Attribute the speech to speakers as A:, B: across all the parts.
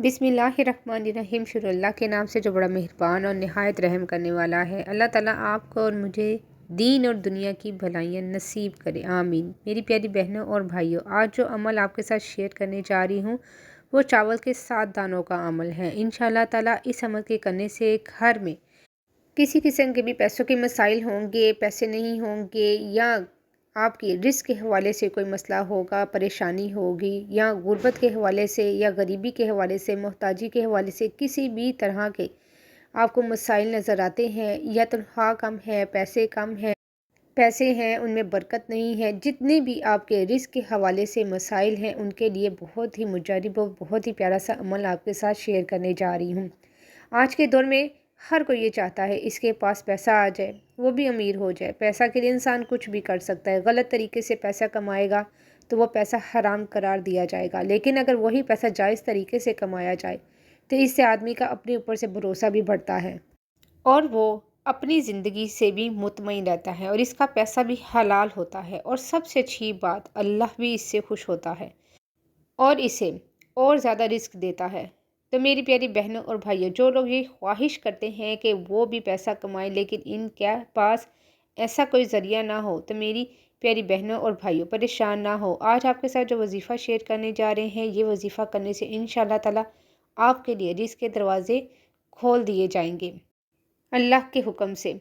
A: बिस्मिल्लाहिर्रहमानिर्रहीम। शुरू अल्लाह के नाम से जो बड़ा मेहरबान और नहायत रहम करने वाला है। अल्लाह ताला आपको और मुझे दीन और दुनिया की भलाइयाँ नसीब करे, आमीन। मेरी प्यारी बहनों और भाइयों, आज जो अमल आपके साथ शेयर करने जा रही हूँ वो चावल के 7 दानों का अमल है। इंशाअल्लाह ताला इस अमल के करने से घर में किसी किस्म के भी पैसों के मसाइल होंगे, पैसे नहीं होंगे, या आपकी रिस्क के हवाले से कोई मसला होगा, परेशानी होगी, या गुर्बत के हवाले से, या गरीबी के हवाले से, मोहताजी के हवाले से किसी भी तरह के आपको मसाइल नज़र आते हैं, या तनख्वाह कम है, पैसे हैं उनमें बरकत नहीं है, जितने भी आपके रिस्क के हवाले से मसाइल हैं उनके लिए बहुत ही मुजरिब और बहुत ही प्यारा सा अमल आपके साथ शेयर करने जा रही हूँ। आज के दौर में हर कोई ये चाहता है इसके पास पैसा आ जाए, वो भी अमीर हो जाए। पैसा के लिए इंसान कुछ भी कर सकता है। गलत तरीके से पैसा कमाएगा तो वो पैसा हराम करार दिया जाएगा, लेकिन अगर वही पैसा जायज़ तरीके से कमाया जाए तो इससे आदमी का अपने ऊपर से भरोसा भी बढ़ता है और वो अपनी ज़िंदगी से भी मुतमईन रहता है, और इसका पैसा भी हलाल होता है, और सबसे अच्छी बात अल्लाह भी इससे खुश होता है और इसे और ज़्यादा रिस्क देता है। तो मेरी प्यारी बहनों और भाइयों, जो लोग ये ख्वाहिश करते हैं कि वो भी पैसा कमाएं लेकिन इनके पास ऐसा कोई ज़रिया ना हो, तो मेरी प्यारी बहनों और भाइयों परेशान ना हो। आज आपके साथ जो वजीफ़ा शेयर करने जा रहे हैं, ये वजीफ़ा करने से इंशाअल्लाह ताला आपके लिए रिस्क के दरवाज़े खोल दिए जाएंगे अल्लाह के हुक्म से।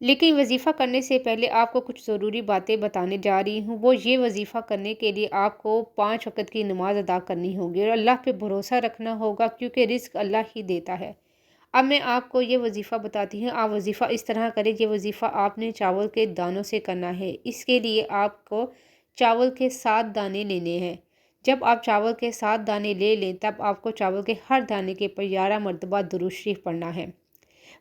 A: लेकिन वजीफ़ा करने से पहले आपको कुछ ज़रूरी बातें बताने जा रही हूँ। वो ये, वजीफ़ा करने के लिए आपको 5 वक़्त की नमाज़ अदा करनी होगी और अल्लाह पे भरोसा रखना होगा, क्योंकि रिज़्क अल्लाह ही देता है। अब मैं आपको ये वजीफ़ा बताती हूँ। आप वजीफ़ा इस तरह करें। ये वजीफ़ा आपने चावल के दानों से करना है। इसके लिए आपको चावल के 7 दाने लेने हैं। जब आप चावल के 7 दाने ले लें तब आपको चावल के हर दाने के ऊपर 11 मरतबा दुरूद शरीफ पढ़ना है।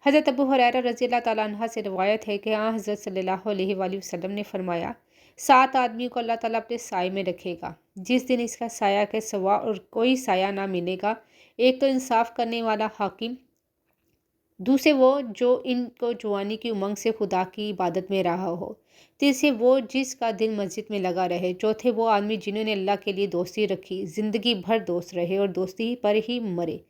A: हज़रत अबू हुरैरा रज़ी अल्लाह ताला अन्हा से रिवायत है कि हज़रत सल्लल्लाहु अलैहि वसल्लम ने फरमाया, 7 आदमी को अल्लाह ताला अपने साए में रखेगा। जिस दिन इसका साया के सिवा और कोई साया ना मिलेगा। एक तो इंसाफ करने वाला हाकिम, दूसरे वो जो इनको जवानी की उमंग से खुदा की इबादत में रहा हो, तीसरे वो जिसका दिल मस्जिद में लगा रहे, चौथे वो आदमी जिन्होंने अल्लाह के लिए दोस्ती रखी, ज़िंदगी भर दोस्त रहे और दोस्ती पर ही मरे,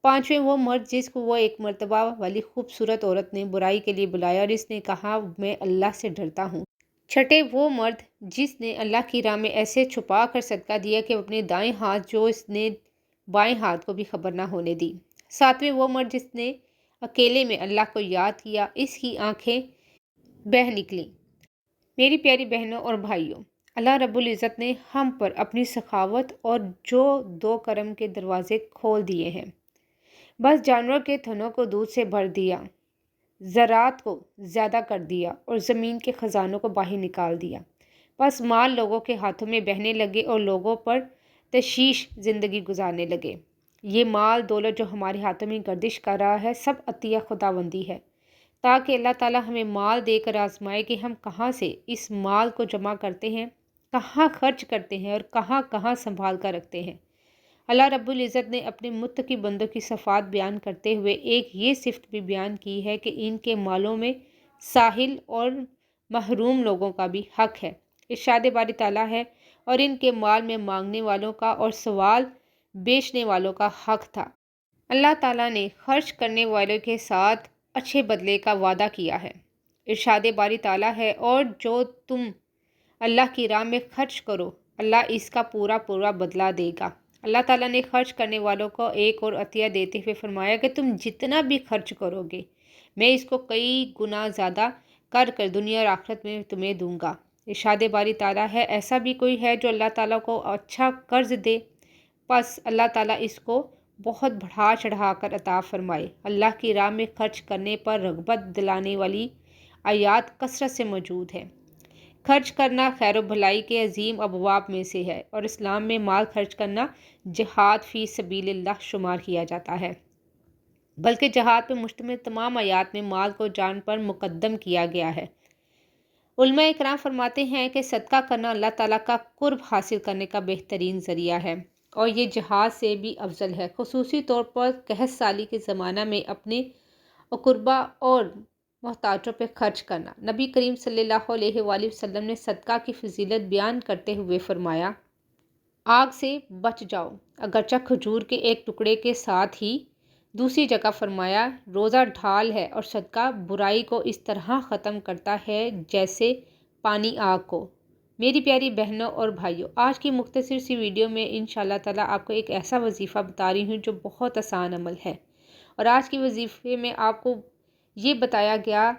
A: पांचवें वो मर्द जिसको वो एक मर्तबा वाली खूबसूरत औरत ने बुराई के लिए बुलाया और इसने कहा मैं अल्लाह से डरता हूँ, छठे वो मर्द जिसने अल्लाह की राह में ऐसे छुपा कर सदका दिया कि अपने दाएं हाथ जो इसने बाएं हाथ को भी खबर ना होने दी, सातवें वो मर्द जिसने अकेले में अल्लाह को याद किया, इसकी आंखें बह निकली। मेरी प्यारी बहनों और भाइयों, अल्लाह रब्बुल इज़्ज़त ने हम पर अपनी सखावत और जो दो करम के दरवाज़े खोल दिए हैं। बस जानवर के थनों को दूध से भर दिया, ज़रात को ज़्यादा कर दिया और ज़मीन के ख़जानों को बाहर निकाल दिया। बस माल लोगों के हाथों में बहने लगे और लोगों पर तशीश ज़िंदगी गुजारने लगे। ये माल दौलत जो हमारे हाथों में गर्दिश कर रहा है, सब अतिया खुदाबंदी है, ताकि अल्लाह ताला हमें माल देकर आजमाए कि हम कहाँ से इस माल को जमा करते हैं, कहाँ खर्च करते हैं और कहाँ कहाँ संभाल कर रखते हैं। अल्लाह रब्बुल इज़्ज़त ने अपने मुत्तकी बंदों की सफ़ात बयान करते हुए एक ये सिफ़त भी बयान की है कि इनके मालों में साहिल और महरूम लोगों का भी हक़ है। इरशाद बारी ताला है, और इनके माल में मांगने वालों का और सवाल बेचने वालों का हक़ था। अल्लाह ताला ने खर्च करने वालों के साथ अच्छे बदले का वादा किया है। इरशाद बारी ताला है, और जो तुम अल्लाह की राह में खर्च करो अल्लाह इसका पूरा पूरा बदला देगा। अल्लाह ताला ने खर्च करने वालों को एक और अतिया देते हुए फरमाया कि तुम जितना भी खर्च करोगे मैं इसको कई गुना ज़्यादा कर कर दुनिया और आखिरत में तुम्हें दूंगा। इरशाद बारी ताला है, ऐसा भी कोई है जो अल्लाह ताला को अच्छा कर्ज दे, बस अल्लाह ताला इसको बहुत बढ़ा चढ़ा कर अता फरमाए। अल्लाह की राह में खर्च करने पर रग़बत दिलाने वाली आयात कसरत से मौजूद है। खर्च करना खैर व भलाई के अजीम अबवाब में से है, और इस्लाम में माल खर्च करना जिहाद फ़ी सबीलिल्लाह शुमार किया जाता है। बल्कि जिहाद पर मुश्तमिल तमाम आयात में माल को जान पर मुकद्दम किया गया है। उलमा इकराम फरमाते हैं कि सदका करना अल्लाह ताला का कुर्ब हासिल करने का बेहतरीन ज़रिया है, और ये जिहाद से भी अफजल है। खुसूसी तौर पर कहत साली के ज़माना में अपने अकुरबा और मोहताजों पे खर्च करना। नबी करीम सल्लल्लाहु अलैहि वसल्लम ने सदका की फजीलत बयान करते हुए फरमाया, आग से बच जाओ। अगरचा खजूर के एक टुकड़े के साथ ही दूसरी जगह फरमाया, रोज़ा ढाल है और सदका बुराई को इस तरह ख़त्म करता है जैसे पानी आग को। मेरी प्यारी बहनों और भाइयों, आज की मुख्तसर सी वीडियो में इंशाल्लाह ताला आपको एक ऐसा वजीफ़ा बता रही हूँ जो बहुत आसान अमल है। और आज की वजीफ़े में आपको ये बताया गया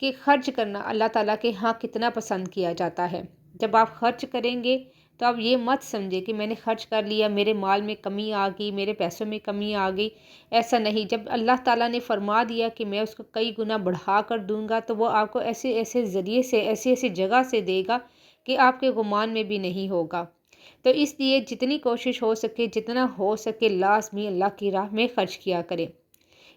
A: कि ख़र्च करना अल्लाह ताला के यहाँ कितना पसंद किया जाता है। जब आप ख़र्च करेंगे तो आप ये मत समझे कि मैंने ख़र्च कर लिया, मेरे माल में कमी आ गई, मेरे पैसों में कमी आ गई। ऐसा नहीं, जब अल्लाह ताला ने फरमा दिया कि मैं उसको कई गुना बढ़ा कर दूंगा, तो वो आपको ऐसे ऐसे ज़रिए से, ऐसी ऐसी जगह से देगा कि आपके गुमान में भी नहीं होगा। तो इसलिए जितनी कोशिश हो सके, जितना हो सके, लाजमी अल्लाह की राह में ख़र्च किया करें।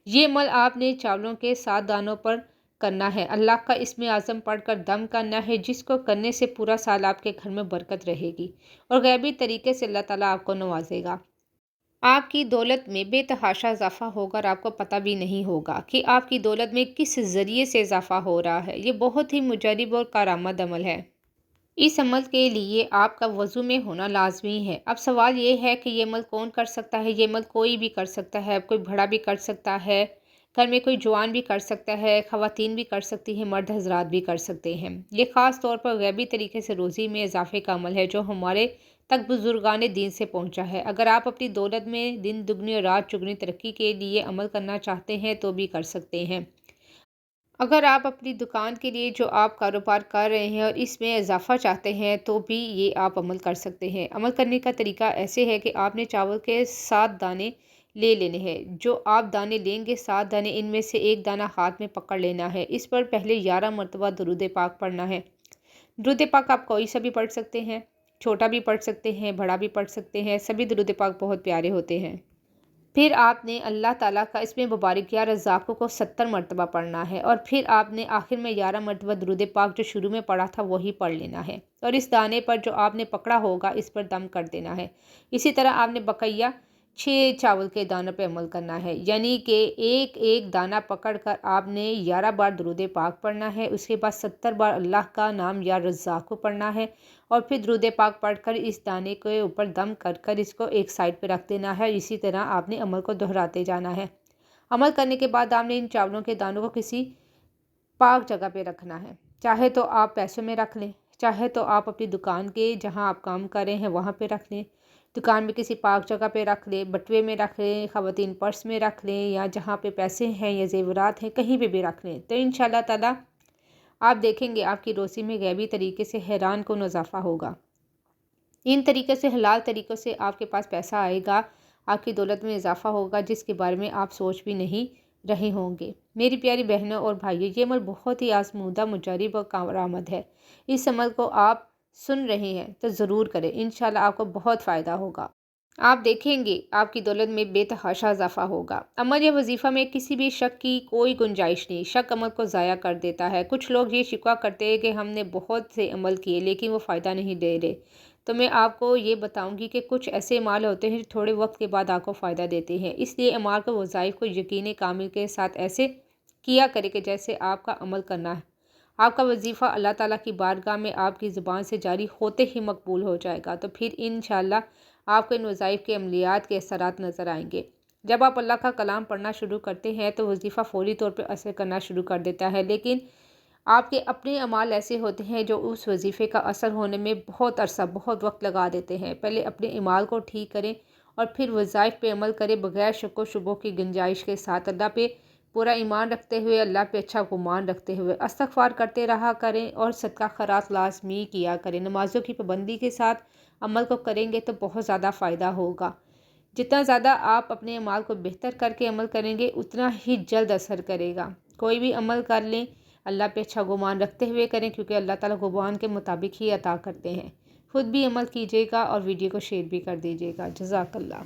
A: ये अमल आपने चावलों के 7 दानों पर करना है। अल्लाह का इस्म आज़म पढ़कर दम करना है, जिसको करने से पूरा साल आपके घर में बरकत रहेगी और गैबी तरीके से अल्लाह ताला आपको नवाजेगा। आपकी दौलत में बेतहाशा इजाफा होगा और आपको पता भी नहीं होगा कि आपकी दौलत में किस ज़रिए से इजाफा हो रहा है। ये बहुत ही मुजरब और कारामद अमल है। इस अमल के लिए आपका वज़ू में होना लाजमी है। अब सवाल ये है कि ये अमल कौन कर सकता है? ये अमल कोई भी कर सकता है। कोई बड़ा भी कर सकता है, घर में कोई जवान भी कर सकता है, ख़वातीन भी कर सकती हैं, मर्द हज़रात भी कर सकते हैं। ये ख़ास तौर पर गैबी तरीके से रोज़ी में इजाफे का अमल है जो हमारे तक बुजुर्गान दीन से पहुँचा है। अगर आप अपनी दौलत में दिन दुगनी और रात चुगनी तरक्की के लिए अमल करना चाहते हैं तो भी कर सकते हैं। अगर आप अपनी दुकान के लिए जो आप कारोबार कर रहे हैं और इसमें इजाफा चाहते हैं तो भी ये आप अमल कर सकते हैं। अमल करने का तरीका ऐसे है कि आपने चावल के 7 दाने ले लेने हैं। जो आप दाने लेंगे 7 दाने, इनमें से एक दाना हाथ में पकड़ लेना है। इस पर पहले 11 मरतबा दुरूद पाक पढ़ना है। दुरूद पाक आप कोई सा भी पढ़ सकते हैं, छोटा भी पढ़ सकते हैं, बड़ा भी पढ़ सकते हैं। सभी दुरूद पाक बहुत प्यारे होते हैं। फिर आपने अल्लाह ताला का इसमें मुबारक या रज़्ज़ाक़ को 70 मरतबा पढ़ना है और फिर आपने आखिर में 11 मरतबा दुरूद पाक जो शुरू में पढ़ा था वही पढ़ लेना है और इस दाने पर जो आपने पकड़ा होगा इस पर दम कर देना है। इसी तरह आपने बकैया 6 चावल के दानों पे अमल करना है, यानी कि एक एक दाना पकड़ कर आपने 11 बार दुरूद पाक पढ़ना है। उसके बाद 70 बार अल्लाह का नाम या रज़्ज़ाक़ को पढ़ना है और फिर दुरूद पाक पढ़कर इस दाने के ऊपर दम कर कर इसको एक साइड पे रख देना है। इसी तरह आपने अमल को दोहराते जाना है। अमल करने के बाद आपने इन चावलों के दानों को किसी पाक जगह पे रखना है। चाहे तो आप पैसों में रख लें, चाहे तो आप अपनी दुकान के जहाँ आप काम कर रहे हैं वहाँ पे रख लें, दुकान में किसी पाक जगह पे रख लें, बटुए में रख लें, ख़वातीन पर्स में रख लें, या जहाँ पे पैसे हैं या ज़ेवरात हैं कहीं पे भी रख लें। तो इंशाल्लाह ताला आप देखेंगे आपकी रोज़ी में गैबी तरीके से हैरान कुन इज़ाफ़ा होगा। इन तरीक़े से, हलाल तरीक़ों से आपके पास पैसा आएगा, आपकी दौलत में इज़ाफ़ा होगा जिसके बारे में आप सोच भी नहीं रहे होंगे। मेरी प्यारी बहनों और भाइयों, ये अमल बहुत ही आज़मूदा, मुजरब और कारामद है। इस अमल को आप सुन रहे हैं तो ज़रूर करें, इंशाल्लाह आपको बहुत फ़ायदा होगा। आप देखेंगे आपकी दौलत में बेतहाशा इजाफा होगा। अमल या वजीफ़ा में किसी भी शक की कोई गुंजाइश नहीं। शक अमल को ज़ाया कर देता है। कुछ लोग ये शिकवा करते हैं कि हमने बहुत से अमल किए लेकिन वो फ़ायदा नहीं दे रहे। तो मैं आपको ये बताऊंगी कि कुछ ऐसे अमाल होते हैं जो थोड़े वक्त के बाद आपको फ़ायदा देते हैं। इसलिए अमाल को, वज़ाइफ को यकीन कामिल के साथ ऐसे किया करे कि जैसे आपका अमल करना है। आपका वजीफ़ा अल्लाह ताला की बारगाह में आपकी ज़ुबान से जारी होते ही मकबूल हो जाएगा। तो फिर इंशाअल्लाह आपको इन वज़ाइफ के अमलियात के असरात नज़र आएंगे। जब आप अल्लाह का कलाम पढ़ना शुरू करते हैं तो वजीफ़ा फ़ौरी तौर पर असर करना शुरू कर देता है, लेकिन आपके अपने अमाल ऐसे होते हैं जो उस वजीफ़े का असर होने में बहुत अरसा, बहुत वक्त लगा देते हैं। पहले अपने अमाल को ठीक करें और फिर वज़ाइफ पे अमल करें बग़ैर शक व शुबों की गुंजाइश के साथ। अल्लाह पे पूरा ईमान रखते हुए, अल्लाह पे अच्छा गुमान रखते हुए इस्तग़फ़ार करते रहा करें और सदका खैरात लाज़मी किया करें। नमाज़ों की पाबंदी के साथ अमल को करेंगे तो बहुत ज़्यादा फ़ायदा होगा। जितना ज़्यादा आप अपने अमाल को बेहतर करके अमल करेंगे उतना ही जल्द असर करेगा। कोई भी अमल कर लें अल्लाह पे अच्छा गुमान रखते हुए करें, क्योंकि अल्लाह ताला गुमान के मुताबिक ही अता करते हैं। खुद भी अमल कीजिएगा और वीडियो को शेयर भी कर दीजिएगा। जज़ाकल्लाह।